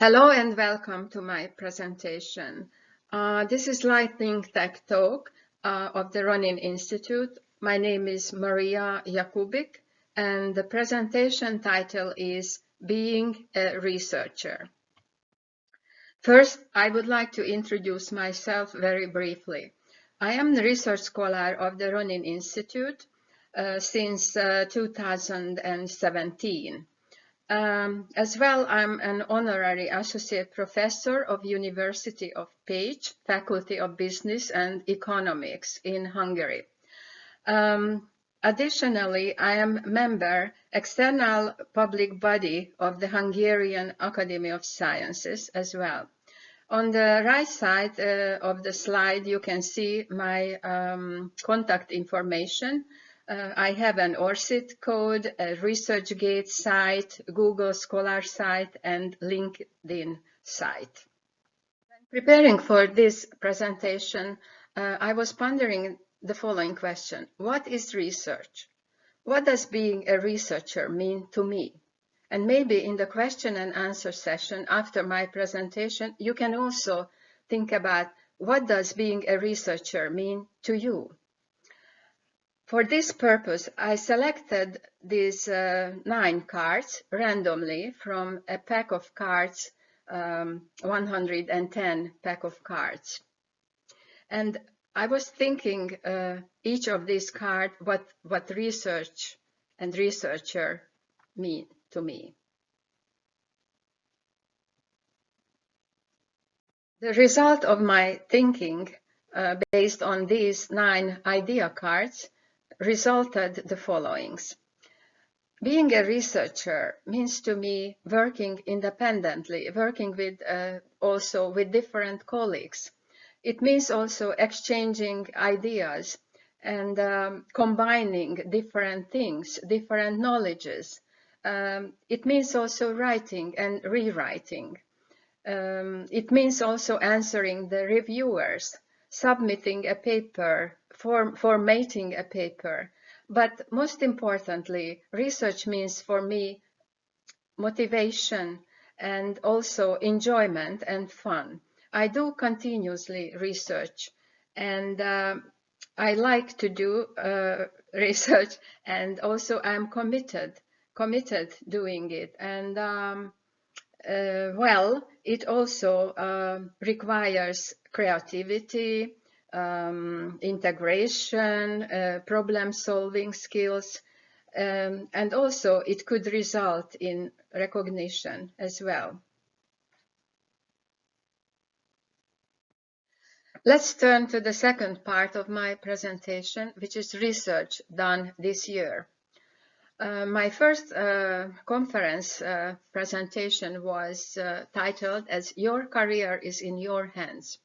Hello and welcome to my presentation. This is Lightning Tech Talk of the Ronin Institute. My name is Maria Jakubik and the presentation title is Being a Researcher. First, I would like to introduce myself very briefly. I am the research scholar of the Ronin Institute since 2017. As well, I'm an honorary associate professor of University of Pécs, Faculty of Business and Economics in Hungary. Additionally, I am member external public body of the Hungarian Academy of Sciences as well. On the right side of the slide, you can see my contact information. I have an ORCID code, a ResearchGate site, Google Scholar site, and LinkedIn site. When preparing for this presentation, I was pondering the following question. What is research? What does being a researcher mean to me? And maybe in the question and answer session after my presentation, you can also think about what does being a researcher mean to you? For this purpose, I selected these 9 cards randomly from a pack of cards, 110 pack of cards. And I was thinking each of these cards, what research and researcher mean to me. The result of my thinking based on these 9 idea cards resulted the followings. Being a researcher means to me working independently, working with also with different colleagues. It means also exchanging ideas and combining different things, different knowledges. It means also writing and rewriting. It means also answering the reviewers, submitting a paper, formatting a paper. But most importantly, research means for me motivation and also enjoyment and fun. I do continuously research and I like to do research, and also I'm committed doing it. And well, it also requires creativity, integration, problem-solving skills, and also it could result in recognition as well. Let's turn to the second part of my presentation, which is research done this year. My first conference presentation was titled as Your Career is in Your Hands.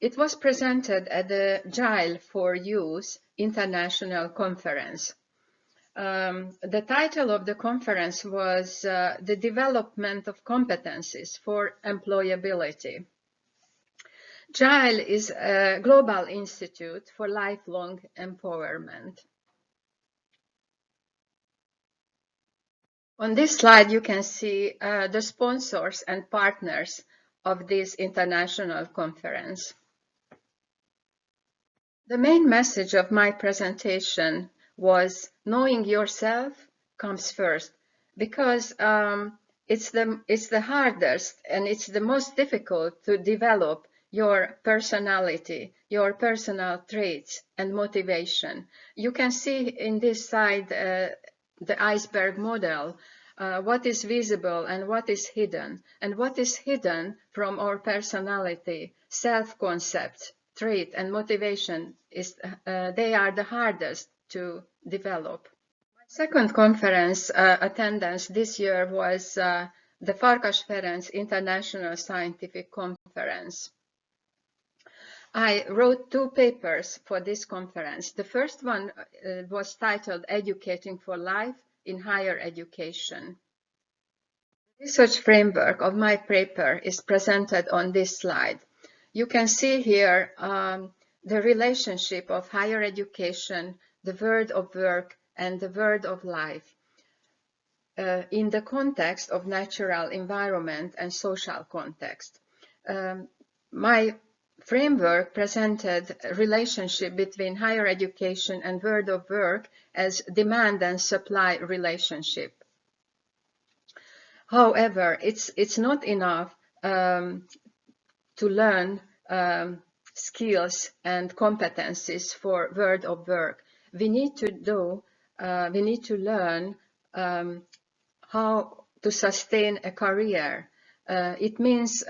It was presented at the Agile for Youth International Conference. The title of the conference was The Development of Competencies for Employability. Agile is a global institute for lifelong empowerment. On this slide, you can see the sponsors and partners of this international conference. The main message of my presentation was knowing yourself comes first, because it's the hardest and it's the most difficult to develop your personality, your personal traits and motivation. You can see in this slide the iceberg model, what is visible and what is hidden. And what is hidden from our personality, self-concept, trait and motivation, is they are the hardest to develop. My second conference attendance this year was the Farkas Ferenc International Scientific Conference. I wrote 2 papers for this conference. The first one was titled Educating for Life in Higher Education. The research framework of my paper is presented on this slide. You can see here the relationship of higher education, the world of work, and the world of life. in the context of natural environment and social context. My framework presented a relationship between higher education and world of work as demand and supply relationship. However, it's not enough to learn skills and competencies for world of work. We need to learn how to sustain a career. It means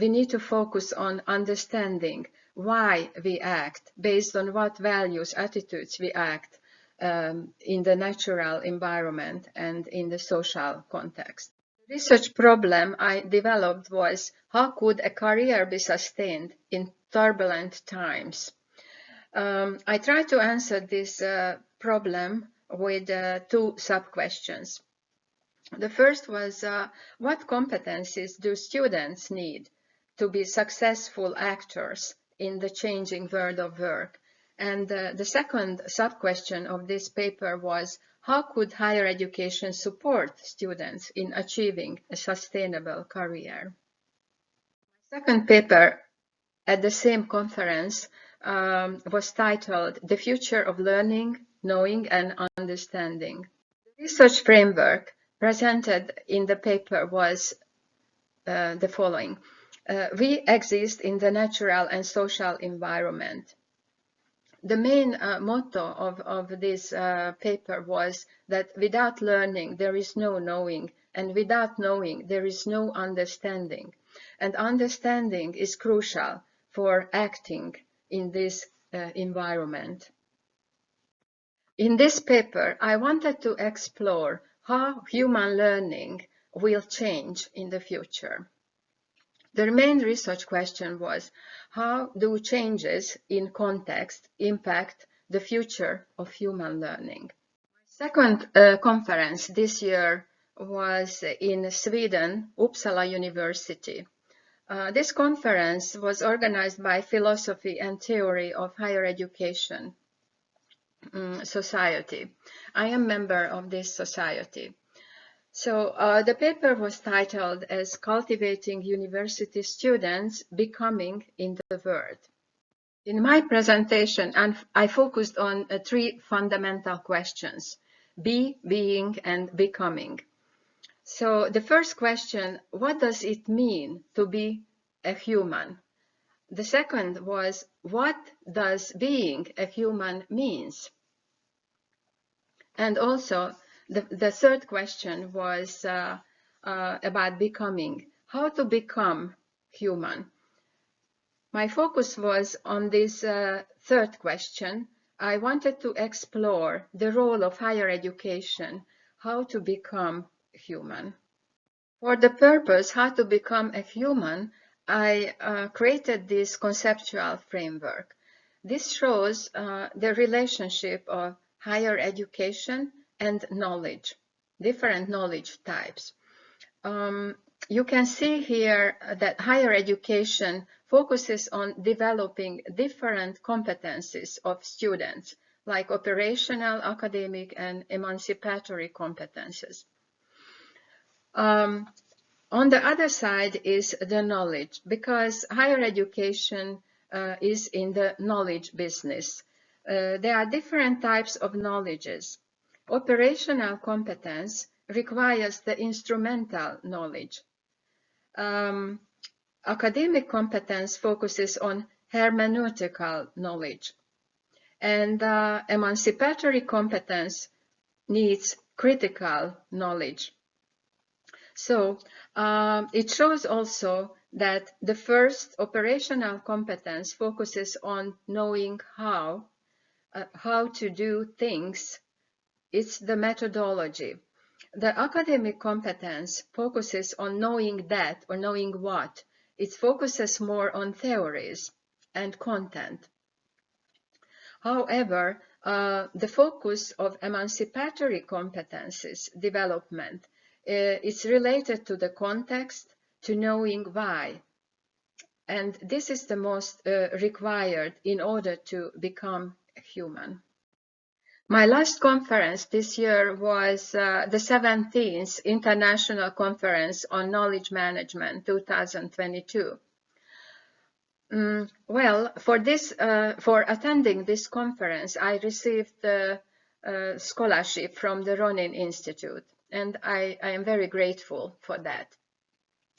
we need to focus on understanding why we act, based on what values, attitudes we act in the natural environment and in the social context. The research problem I developed was how could a career be sustained in turbulent times? I tried to answer this problem with two sub-questions. The first was, what competencies do students need to be successful actors in the changing world of work? And the second sub-question of this paper was, how could higher education support students in achieving a sustainable career? The second paper at the same conference was titled The Future of Learning, Knowing and Understanding. The research framework presented in the paper was the following. We exist in the natural and social environment. The main motto of this paper was that without learning there is no knowing, and without knowing there is no understanding. And understanding is crucial for acting in this environment. In this paper, I wanted to explore how human learning will change in the future. The main research question was, how do changes in context impact the future of human learning? My second conference this year was in Sweden, Uppsala University. This conference was organized by Philosophy and Theory of Higher Education Society. I am a member of this society. So the paper was titled as Cultivating University Students Becoming in the World. In my presentation, I focused on three fundamental questions: be, being, and becoming. So the first question, what does it mean to be a human? The second was, what does being a human means? And also, the third question was about becoming, how to become human. My focus was on this third question. I wanted to explore the role of higher education, how to become human. For the purpose, how to become a human, I created this conceptual framework. This shows the relationship of higher education and knowledge, different knowledge types. You can see here that higher education focuses on developing different competencies of students, like operational, academic, and emancipatory competences. On the other side is the knowledge, because higher education is in the knowledge business. There are different types of knowledges. Operational competence requires the instrumental knowledge. Academic competence focuses on hermeneutical knowledge. And emancipatory competence needs critical knowledge. So it shows also that the first operational competence focuses on knowing how to do things. It's the methodology. The academic competence focuses on knowing that or knowing what. It focuses more on theories and content. However, the focus of emancipatory competences development is related to the context, to knowing why. And this is the most required in order to become human. My last conference this year was the 17th International Conference on Knowledge Management 2022. Well, for attending this conference, I received the scholarship from the Ronin Institute, and I am very grateful for that.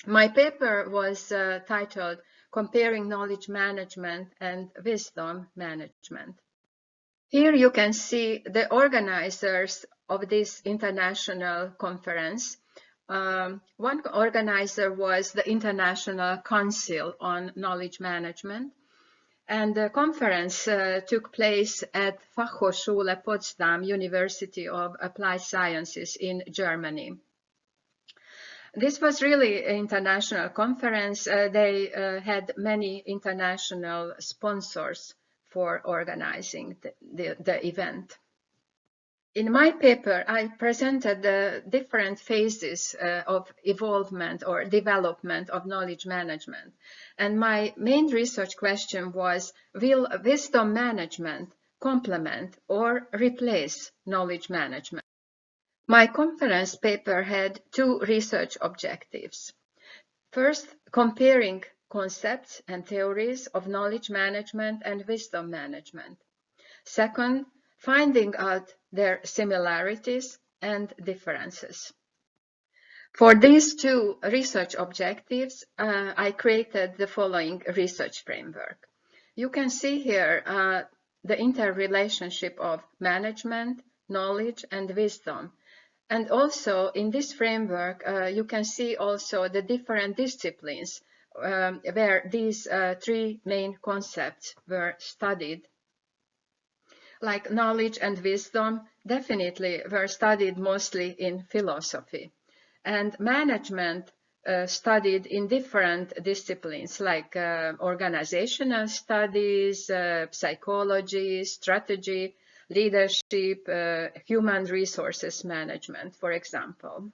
My paper was titled Comparing Knowledge Management and Wisdom Management. Here you can see the organizers of this international conference. One organizer was the International Council on Knowledge Management, and the conference took place at Fachhochschule Potsdam, University of Applied Sciences in Germany. This was really an international conference. They had many international sponsors for organizing the event. In my paper, I presented the different phases of evolvement or development of knowledge management. And my main research question was, will wisdom management complement or replace knowledge management? My conference paper had two research objectives. First, comparing concepts and theories of knowledge management and wisdom management. Second, finding out their similarities and differences. For these two research objectives, I created the following research framework. You can see here the interrelationship of management, knowledge, and wisdom. And also in this framework, you can see also the different disciplines where these three main concepts were studied. Like knowledge and wisdom definitely were studied mostly in philosophy, and management studied in different disciplines like organizational studies, psychology, strategy, leadership, human resources management, for example.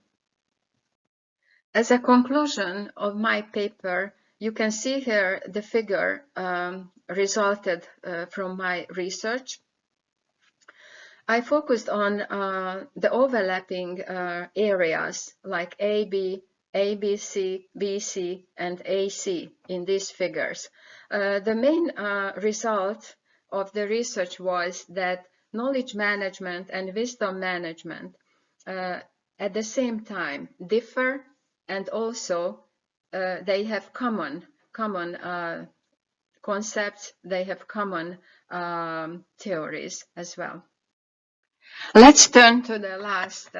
As a conclusion of my paper, you can see here the figure resulted from my research. I focused on the overlapping areas like AB, ABC, BC, and AC in these figures. The main result of the research was that knowledge management and wisdom management at the same time differ, and also they have common concepts, they have common theories as well. Let's turn to the last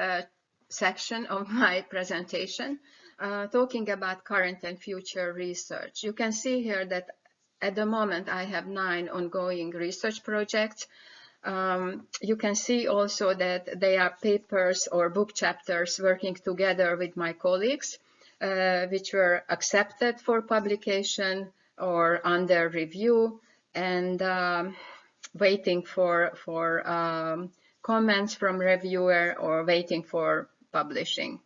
section of my presentation, talking about current and future research. You can see here that at the moment I have 9 ongoing research projects. You can see also that they are papers or book chapters working together with my colleagues, which were accepted for publication or under review, and waiting for comments from reviewer or waiting for publishing.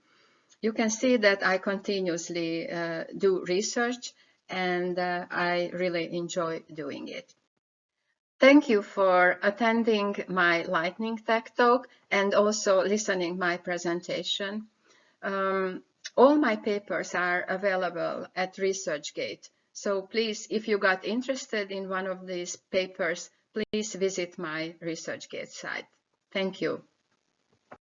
You can see that I continuously do research, and I really enjoy doing it. Thank you for attending my lightning tech talk and also listening my presentation. All my papers are available at ResearchGate. So please, if you got interested in one of these papers, please visit my ResearchGate site. Thank you.